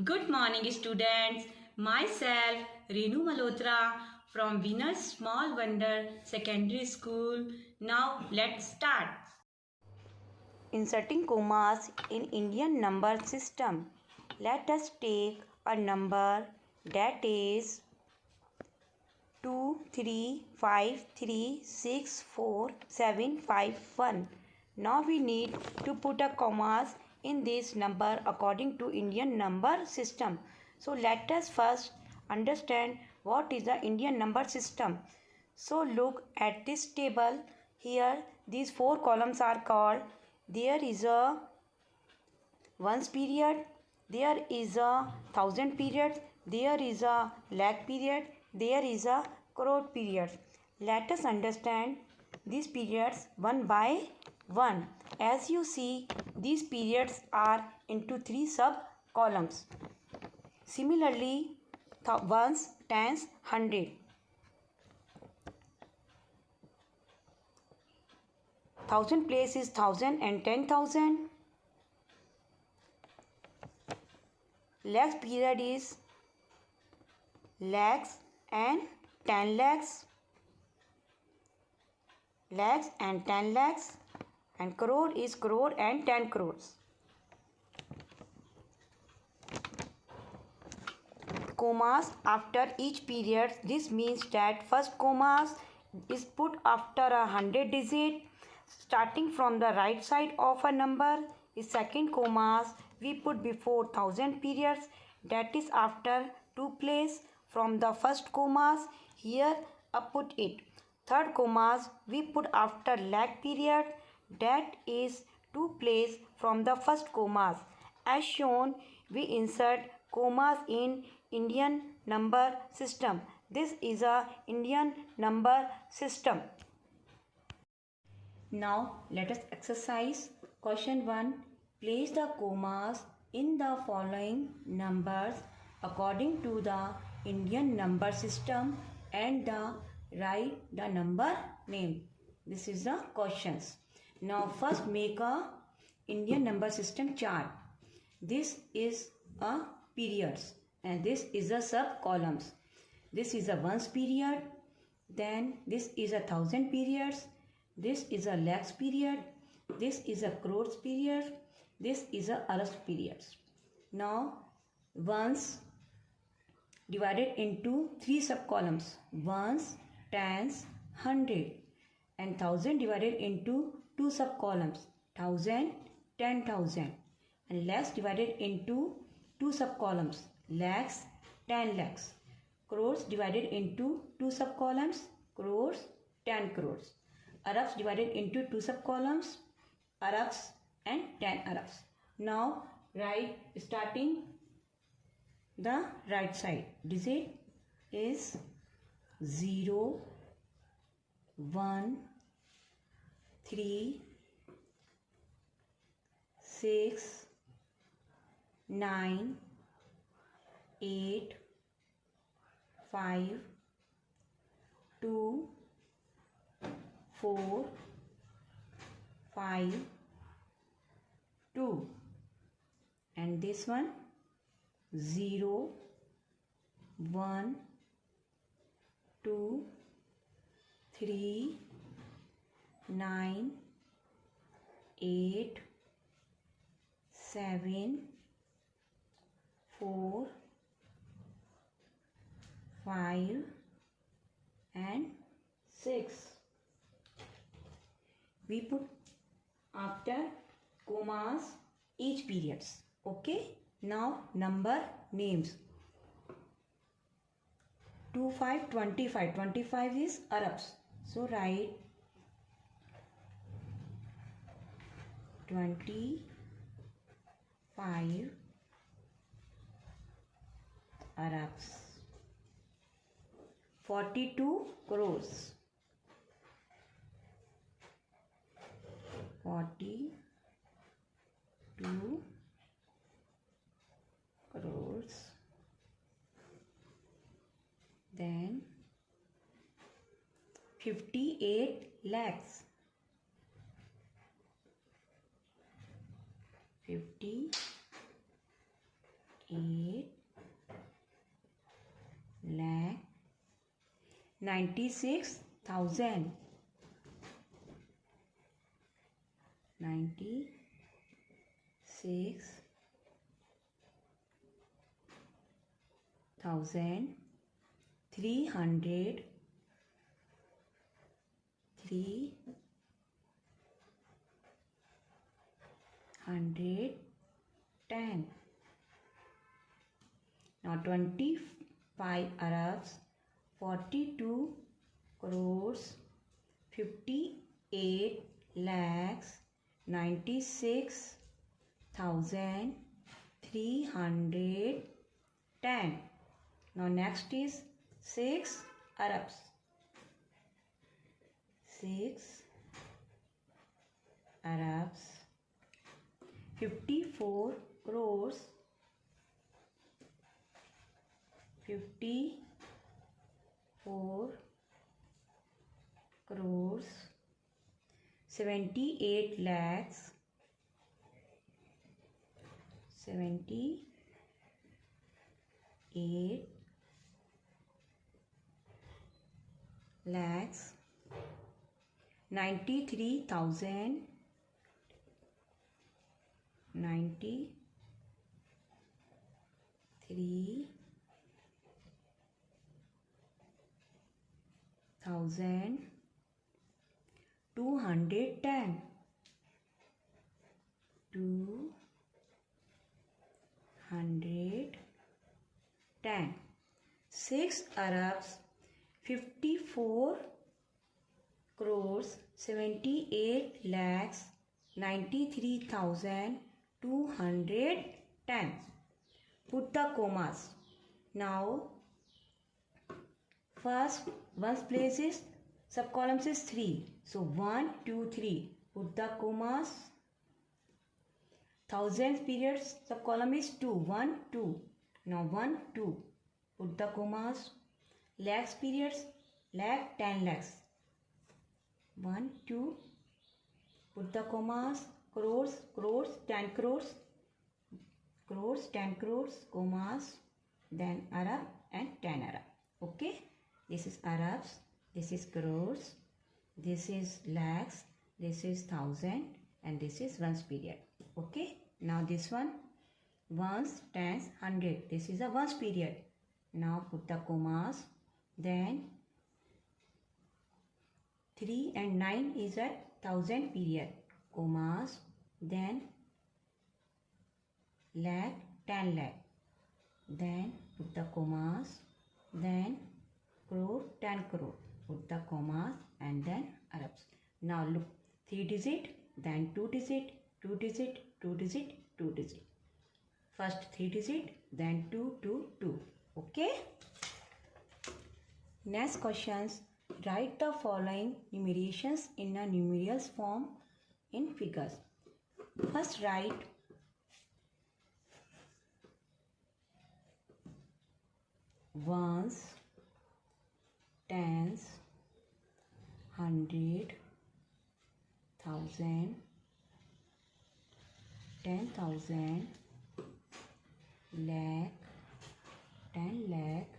Good morning, students. Myself, Renu Malhotra from Venus Small Wonder Secondary School. Now, let's start. Inserting commas in Indian number system. Let us take a number that is 235364751. Now we need to put a commas in this number according to Indian number system. So let us first understand what is the Indian number system. So look at this table. Here these four columns are called. There is a ones period, there is a thousand period, there is a lakh period, there is a crore period. Let us understand these periods one by one. As you see, these periods are into three sub columns. Similarly, ones, tens, hundred. Thousand place is 1000 and 10,000. Lakhs period is lakhs and 10 lakhs. Lakhs and 10 lakhs. And crore is crore and 10 crores. Commas after each period. This means that first commas is put after 100 digit starting from the right side of a number. Is second commas we put before 1000 periods, that is after 2 place from the first commas. Here put it. Third commas we put after lakh period, that is 2 place from the first commas. As shown, we insert commas in Indian number system. This is a Indian number system. Now let us exercise question 1. Place the commas in the following numbers according to the Indian number system and write the number name. This is the questions. Now first make a Indian number system chart. This is a periods and this is a sub columns. This is a ones period, then this is a thousand periods, this is a lakhs period, this is a crores period, this is a arabs periods. Now ones divided into three sub columns: ones, tens, hundred, and thousand divided into two sub columns: 1000, 10,000, and lakhs divided into two sub columns: lakhs, 10 lakhs. Crores divided into two sub columns: crores, 10 crores. Arabs divided into two sub columns: Arabs and 10 Arabs. Now write starting the right side. Digit is 0, 1, 3, 6, 9, 8, 5, 2, 4, 5, 2, and this one 0, 1, 2, 3, 9, 8, 7, 4, 5, and 6. We put after commas each periods. Okay. Now number names. 25, 25. 25 is Arabs. So write 25 Arabs. 42 crores. 42 crores. Then 58 lakhs. 58 lakh 96,000 96,300 310. Now 25 Arabs 42 crores 58 lakhs 96,310. Now next is 6 Arabs. 6 Arabs 54 crores 78 lakhs 93,000 210. 210. 6 Arabs 54 crores 78 lakhs 93,210. Put the commas. Now first one's place is subcolumns is 3. So 1, 2, 3. Put the commas. Thousands periods subcolumn is 2. 1, 2. Now 1, 2. Put the commas. Lakhs periods, lakh, 10 lakhs. 1, 2. Put the commas. Crores, 10 crores. Crores, 10 crores, commas. Then Arab and 10 Arab. Okay. This is Arabs. This is crores. This is lakhs. This is thousand. And this is ones period. Okay. Now this one. Ones, tens, 100. This is a ones period. Now put the commas. Then 3 and 9 is a thousand period. Commas. Then lakh, 10 lakh. Then put the commas. Then crore, 10 crore. Put the commas and then Arabs. Now look, 3 digit, then 2 digit, 2 digit, 2 digit, 2 digit. First 3 digit, then 2, 2, 2. Okay. Next questions. Write the following numerations in a numerals form in figures. First write ones, tens, 100, 1000, 10,000, lakh, 10 lakh,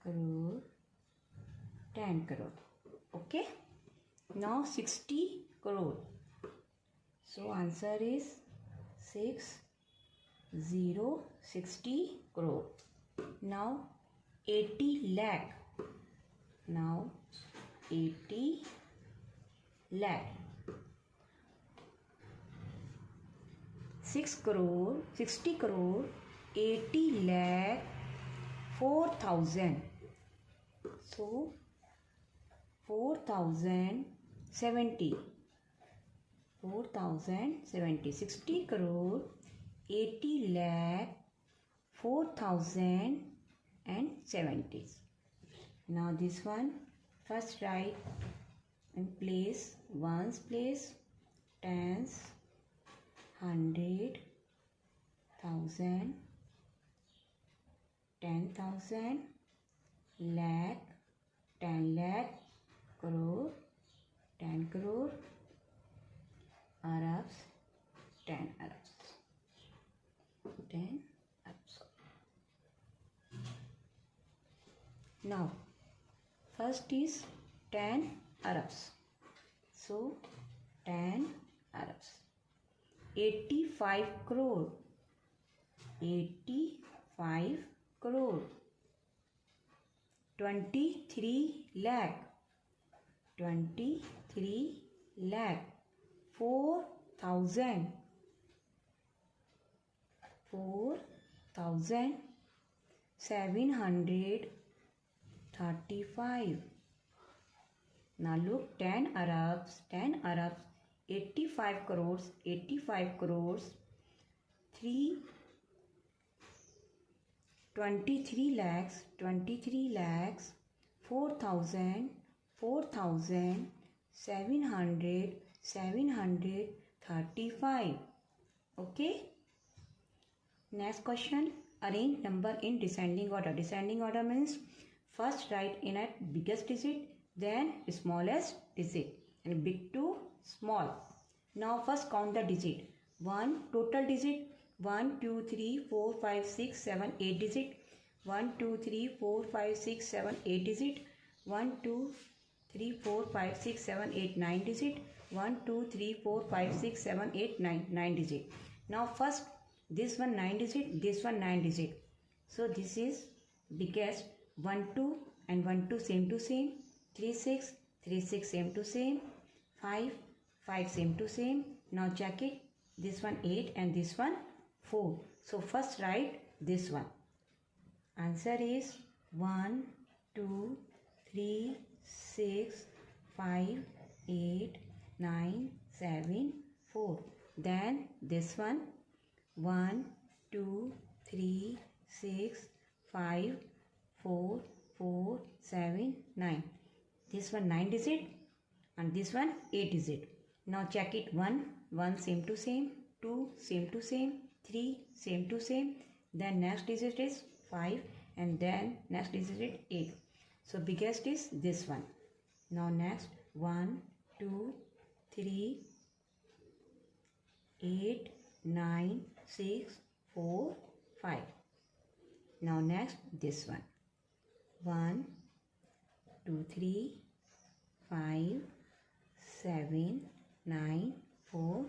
crore, 10 crore. Okay. Now 60 crore. So answer is 60 crore. Now 80 lakh. Now 80 lakh. 60 crore, 80 lakh, 4,000. So 4,070. 4,070. 60 crore, 80 lakh, 4,070. Now this one, first write in place, ones place, tens, 100, 1000, 10,000, lakh, 10 lakh, crore, 10 crore, Arabs, 10 Arabs, 10 Now first is 10 Arabs. So 10 Arabs. 85 crore. 85 crore. 23 lakh. 23 lakh. 4,000. 4,735. Now look, 10 Arabs, 85 crores, 23 lakhs, 4,735. Okay. Next question, arrange number in descending order. Descending order means first write in at biggest digit, then smallest digit, and big to small. Now first count the digit. 1 total digit, 1 2 3 4 5 6 7 8 digit. 1 2 3 4 5 6 7 8 digit. 1 2 3 4 5 6 7 8 9 digit. 1 2 3 4 5 6 7 8 9 digit. Now first this one 9 digit, this one 9 digit. So this is biggest. 1 2 and 1 2 same to same. 3 6 same to same. 5 same to same. Now check it. This one 8 and this one 4. So first write this one. Answer is 1 2 3 6 5 8 9 7 4. Then this one 1 2 3 6 5 4 7 9. This one 9 digit and this one 8 digit. Now check it. 1 same to same, 2 same to same, 3 same to same. Then next digit is 5 and then next digit is 8. So biggest is this one. Now next 1 2 3 8 9 6 4 5. Now next this one. 1 2 3 5 7 9 4